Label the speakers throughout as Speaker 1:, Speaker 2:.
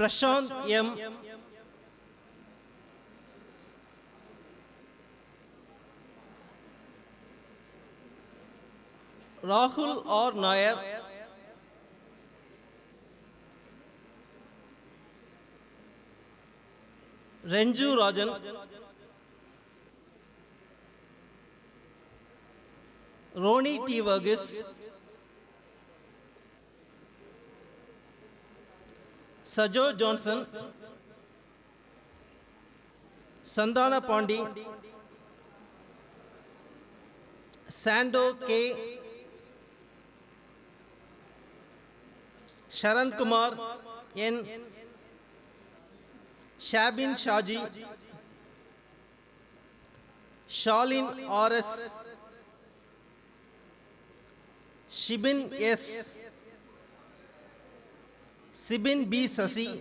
Speaker 1: Prashant M. Rahul R. Nair. Renju Rajan. Roni T. Varghese. Sajo Johnson. Sandana Pandi. Sando K. Sharan Kumar N. Shabin Shaji. Shalin R.S. Shibin S. Sibin B. Sasi.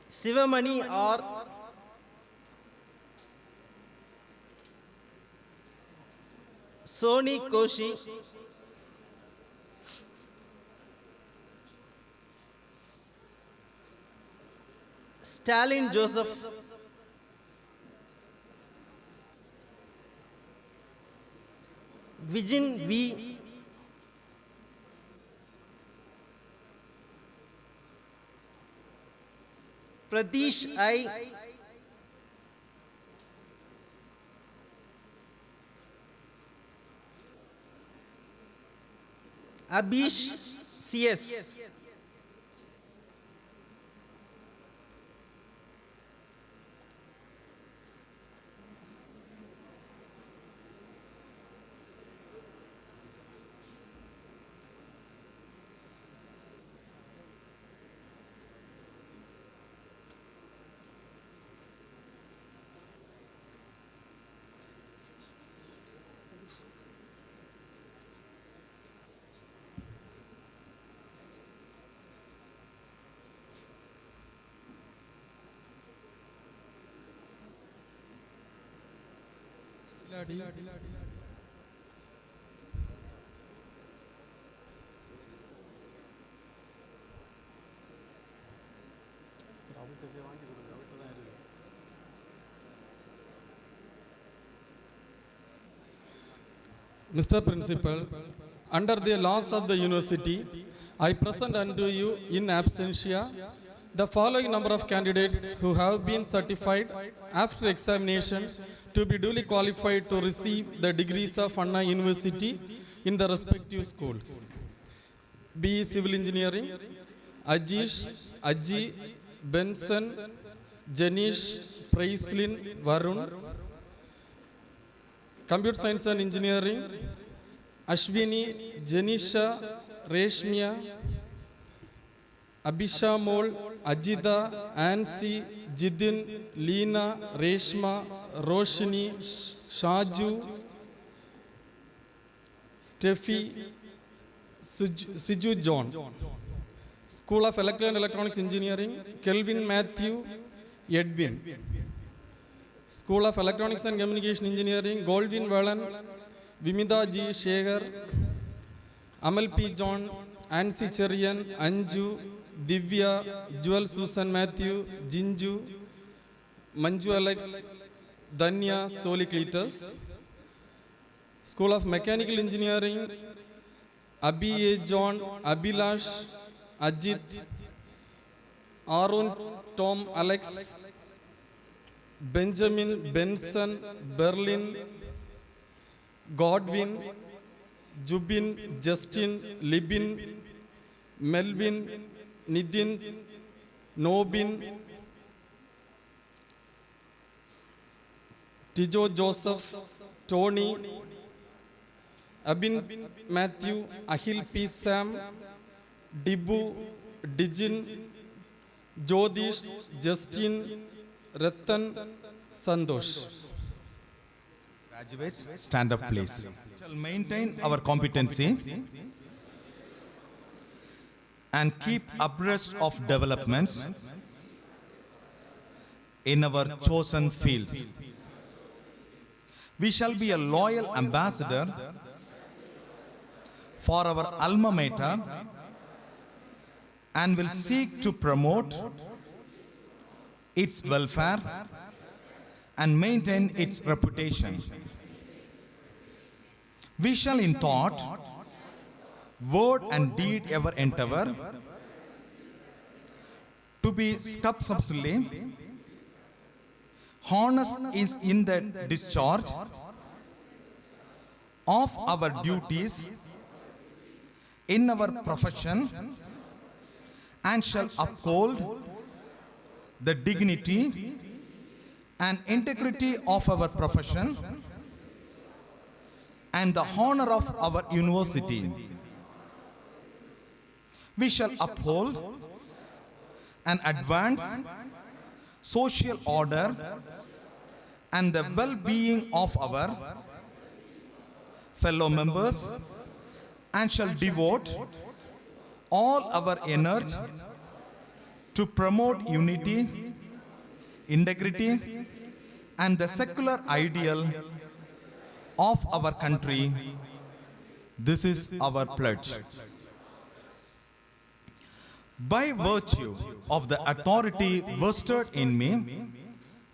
Speaker 1: Sivamani R. Soni Koshi. Stalin Joseph. Vijin V. Pratish I. Abish CS.
Speaker 2: Mr. Principal, under the laws of the university, I present unto you in absentia the following number of candidates who have been certified after examination to be duly qualified to receive the degrees of Anna University in the respective schools. B. Civil Engineering, Ajish, Aji, Benson, Janish, Praislin, Varun. Computer Science and Engineering, Ashwini, Janisha, Reshmia, Abhishamol, Ajida, Ansi, Jidin, Leena, Reshma, Roshini, Shaju, Steffi, Siju John. School of Electrical and Electronics Engineering, Kelvin Matthew, Edwin. School of Electronics and Communication Engineering, Goldwyn Valan, Vimida G. Shekhar, Amal P. John, Ansi Cherian, Anju, Divya, Jewel Susan Matthew, Jinju, Manju Alex, Danya, Soli Cletus. School of Mechanical Engineering, Abhi A. John, Abhilash, Ajit, Aaron Tom Alex, Benjamin, Benson, Berlin, Godwin, Jubin, Justin, Libin, Melvin, Nidin, Nobin, Tijo Joseph, Tony, Abin Matthew, Ahil P. Sam, Dibu, Dijin, Jodish, Justin, Ratan, Sandosh.
Speaker 3: Graduates, stand up please. We shall maintain our competency and keep abreast of developments in our chosen fields. We shall be a loyal ambassador for our alma mater and will seek to promote its welfare and maintain its reputation. We shall in thought, word and deed ever endeavor to be scrupulosely honest is in the discharge of our duties in our profession, and shall uphold the dignity and integrity of our profession and the honor of our university. We shall uphold and advance social order and the well-being of our fellow members, and shall devote all our energy to promote unity, integrity, and the secular ideal of our country. This is our pledge. By virtue of the authority vested in me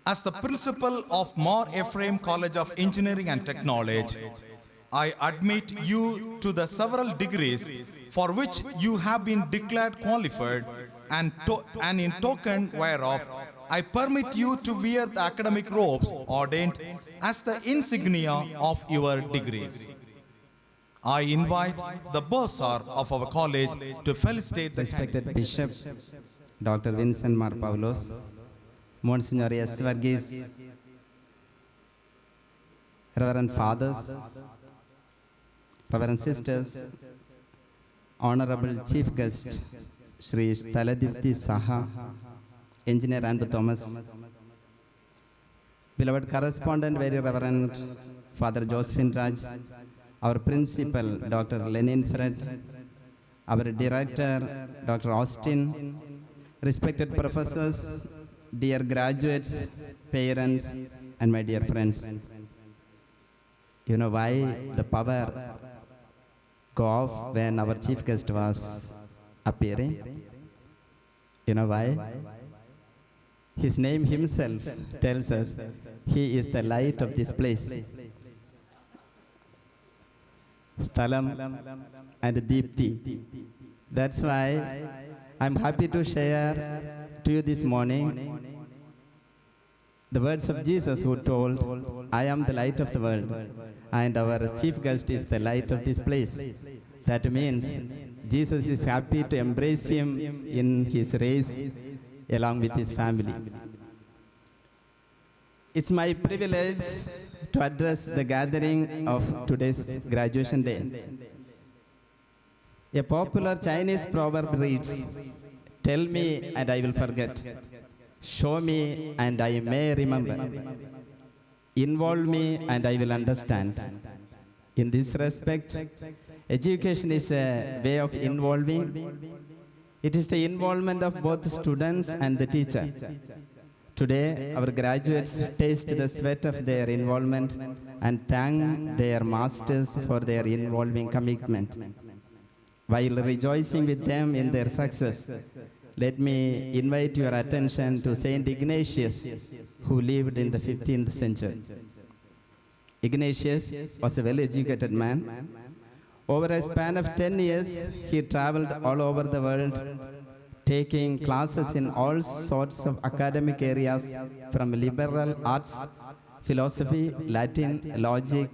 Speaker 3: as the principal of Mar Ephraim College of Engineering and Technology, I admit you to the several degrees for which you have been declared qualified, and in token whereof I permit you to wear the academic robes ordained as the insignia of your degrees. I invite the bursar of our college to felicitate the
Speaker 4: Respected Bishop Dr. Vincent Mar Pavlos, Monsignor S. Varghese, Reverend Fathers, Reverend Sisters, Honorable Chief Guest Shri Taladipti Saha, Engineer Andrew Thomas, beloved correspondent, Very Reverend Father Josephine Raj, our principal Dr. Lenin Fred, our director Dr. Austin, respected professors, dear graduates, parents, and my dear friends. You know why the power go off when our chief guest was appearing? You know why? His name himself tells us he is the light of this place. Sthalam and Deepti. That's why I'm happy to share to you this morning the words of Jesus, who told, I am the light of the world, and our chief guest is the light of this place. That means Jesus is happy to embrace him in his race along with his family. It's my privilege to address the gathering of today's graduation day. A popular Chinese proverb reads, tell me and I will forget. Show me and I may remember. Involve me and I will understand. In this respect, education is a way of involving. It is the involvement of both the students and the teacher. Today, our graduates taste the sweat of their involvement and thank their masters for their involving commitment. While rejoicing with them in their success, let me invite your attention to Saint Ignatius, who lived in the 15th century. Ignatius was a well-educated man. Over a span of 10 years, he traveled all over the world, taking classes in all sorts of academic areas, from liberal arts, philosophy, Latin, logic,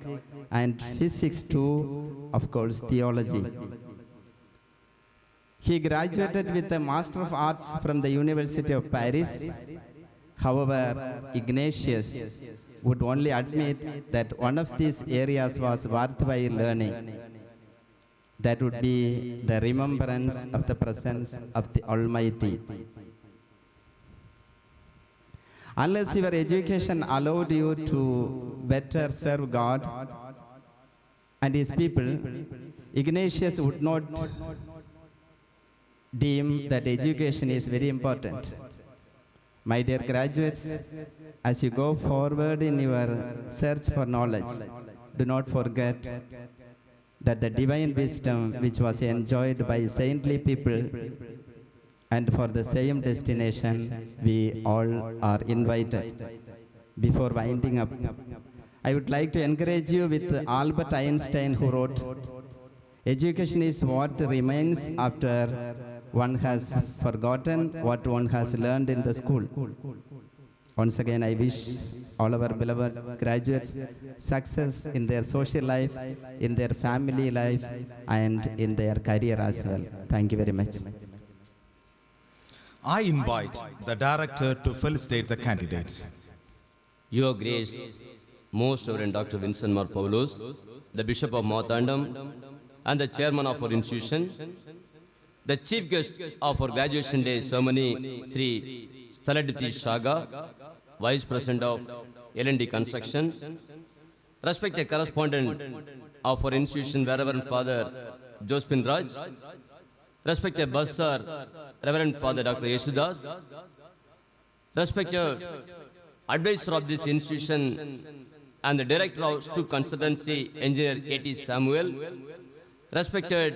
Speaker 4: and physics to, of course, theology. He graduated with a Master of Arts from the University of Paris. However, Ignatius would only admit that one of these areas was worthwhile learning. That would be the remembrance of the presence of the Almighty. Unless your education allowed you to better serve God and His people, Ignatius would not deem that education is very important. My dear graduates, as you go forward in your search for knowledge, do not forget that the divine wisdom which was enjoyed by saintly people and for the same destination we all are invited. Before winding up, I would like to encourage you with Albert Einstein, who wrote, "Education is what remains after one has forgotten what one has learned in the school." Once again, I wish all our beloved graduates success in their social life, in their family life, and in their career as well. Thank you very much.
Speaker 3: I invite the director to felicitate the candidates.
Speaker 5: Your Grace, Most Reverend Dr. Vincent Mar Paulus, the Bishop of Marthandam and the Chairman of our institution, the Chief Guest of our Graduation Day ceremony, Sri Staladipti Shaga, Vice President of L&D Construction, respected correspondent of our institution, Reverend Father Josephine Raj, respected Bursar, Reverend Father Dr. Yesudas, respected advisor of this institution and the Director of Stu Consultancy, Engineer A.T. Samuel, respected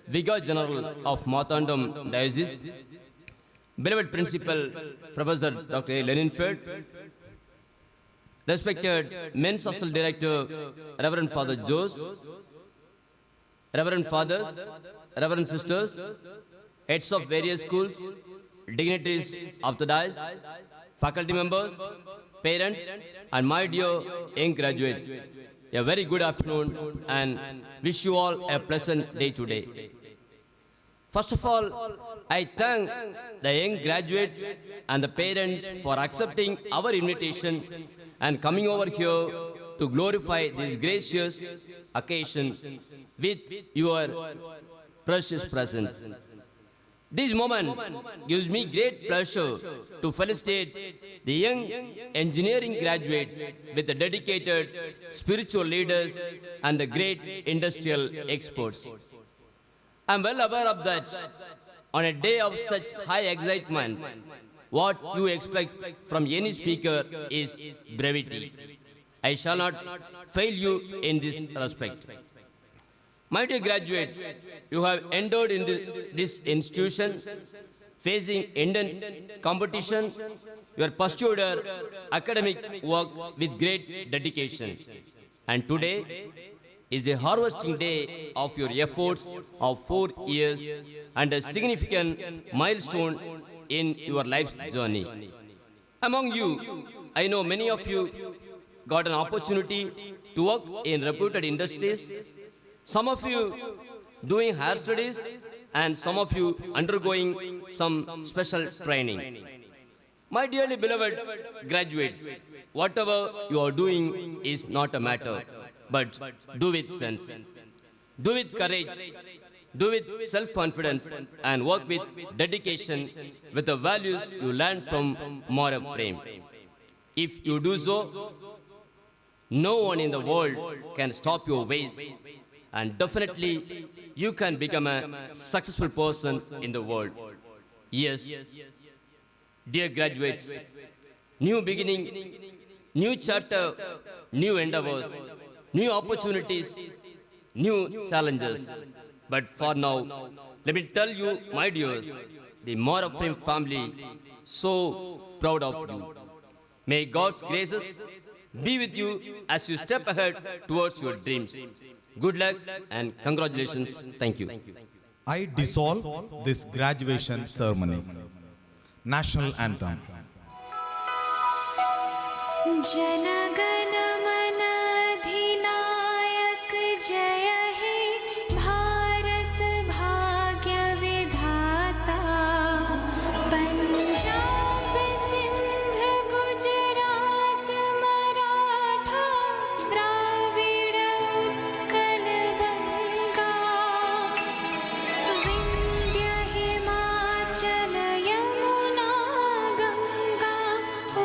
Speaker 5: Vicar General of Marthandam Diocese, beloved Principal Professor Dr. A. Leninfeld, respected Men's Hostel Director Reverend Father Jose, Reverend Fathers, Reverend Sisters, heads of various schools, dignitaries of the diocese, faculty members, parents, and my dear young graduates, a very good afternoon and wish you all a pleasant day today. First of all, I thank the young graduates and the parents for accepting our invitation and coming over here to glorify this gracious occasion with your precious presence. This moment gives me great pleasure to felicitate the young engineering graduates with the dedicated spiritual leaders and the great industrial experts. I am well aware of that. On a day of such high excitement, what you expect from any speaker is brevity. I shall not fail you in this respect. My dear graduates, you have entered into this institution facing intense competition. You have pursued your academic work with great dedication. And today is the harvesting day of your efforts of 4 years and a significant milestone in your life's journey. Among you, I know many of you got an opportunity to work in reputed industries. Some of you doing higher studies and some of you undergoing some special training. My dearly beloved graduates, whatever you are doing is not a matter, but do with sense, do with courage, do with self-confidence, and work with dedication with the values you learn from Mar Ephraim. If you do so, no one in the world can stop your ways, and definitely you can become a successful person in the world. Yes, dear graduates, new beginning, new chapter, new endeavors, new opportunities, new challenges. But for now, let me tell you, my dears, the Mar Ephraim family, so proud of you. May God's graces be with you as you step ahead towards your dreams. Good luck and congratulations. Thank you.
Speaker 3: I dissolve this graduation ceremony. National Anthem.
Speaker 6: जनगण मन अधिनायक जय हे भारत भाग्य विधाता पंजाब सिंध गुजरात मराठा द्राविड़ उत्कल बंगा विंध्य हिमाचल यमुना गंगा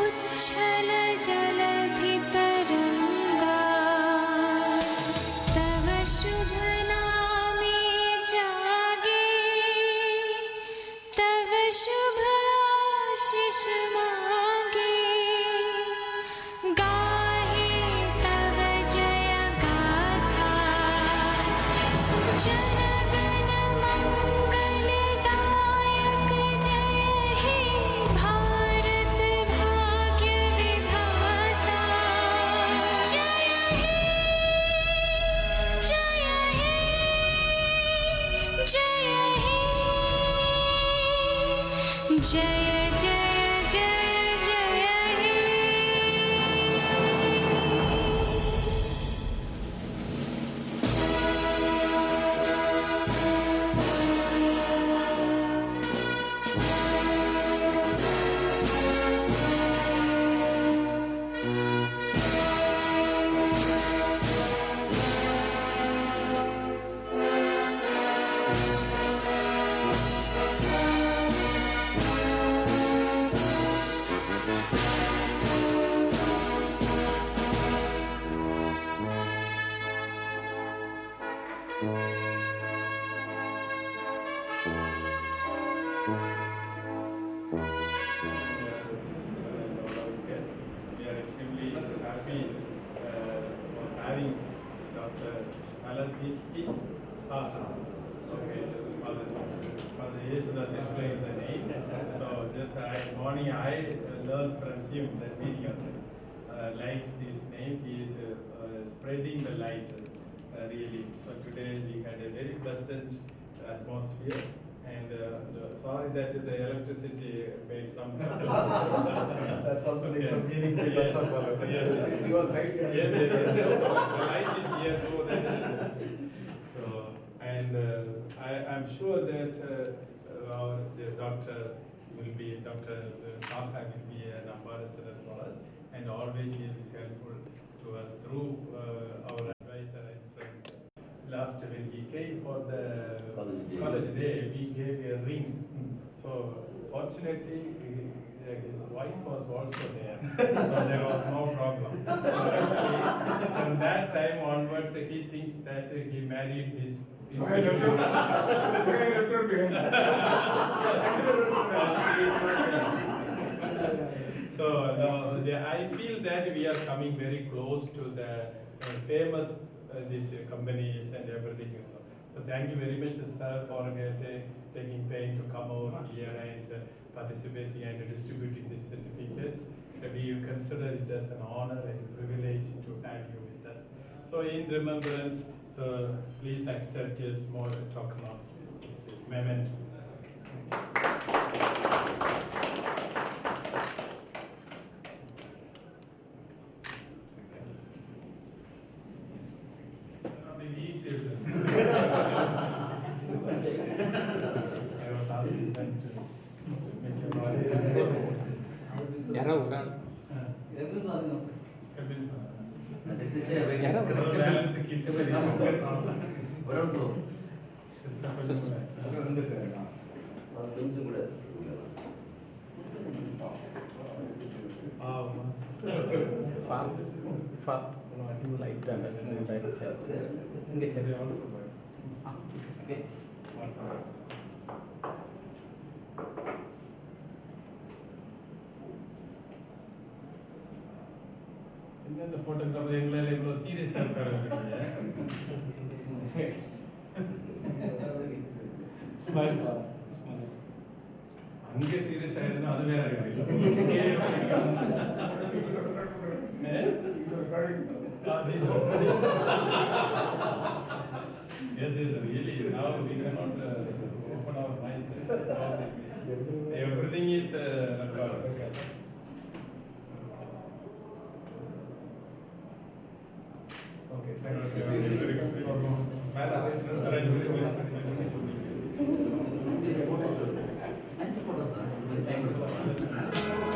Speaker 6: उच्छल जलधि तरंगा जय जय जय जय हे
Speaker 7: Yes, we are extremely happy for having Dr. Shaladipti Sar. Okay, Father Yesudas explained the name. So just morning I learned from him the meaning of it. Likes this name, he is spreading the light really. So today we had a very pleasant atmosphere. And sorry that the electricity made some.
Speaker 8: That's also needs some meaning to
Speaker 7: Yes.
Speaker 8: the
Speaker 7: Yes.
Speaker 8: You are right.
Speaker 7: Yes. So the light is here, so that so and I'm sure that the doctor will be Dr. Saha will be an ambassador for us, and always he is helpful to us through our advisor and friend. Last when he came for the college day, we gave a ring. So fortunately, his wife was also there, so there was no problem. So actually, from that time onwards, he thinks that he married this. So I feel that we are coming very close to the famous these companies and everything. So thank you very much, sir, for taking pain to come over here and participating and distributing these certificates. We consider it as an honor and privilege to have you with us. So in remembrance, so please accept this small token of this memento. I was asking them to make a balance keep the photograph serious smile. அங்கே serious ஆயிடுனா அது வேற Yes, really. Now we cannot open our minds. Everything is recorded. Okay, thank you.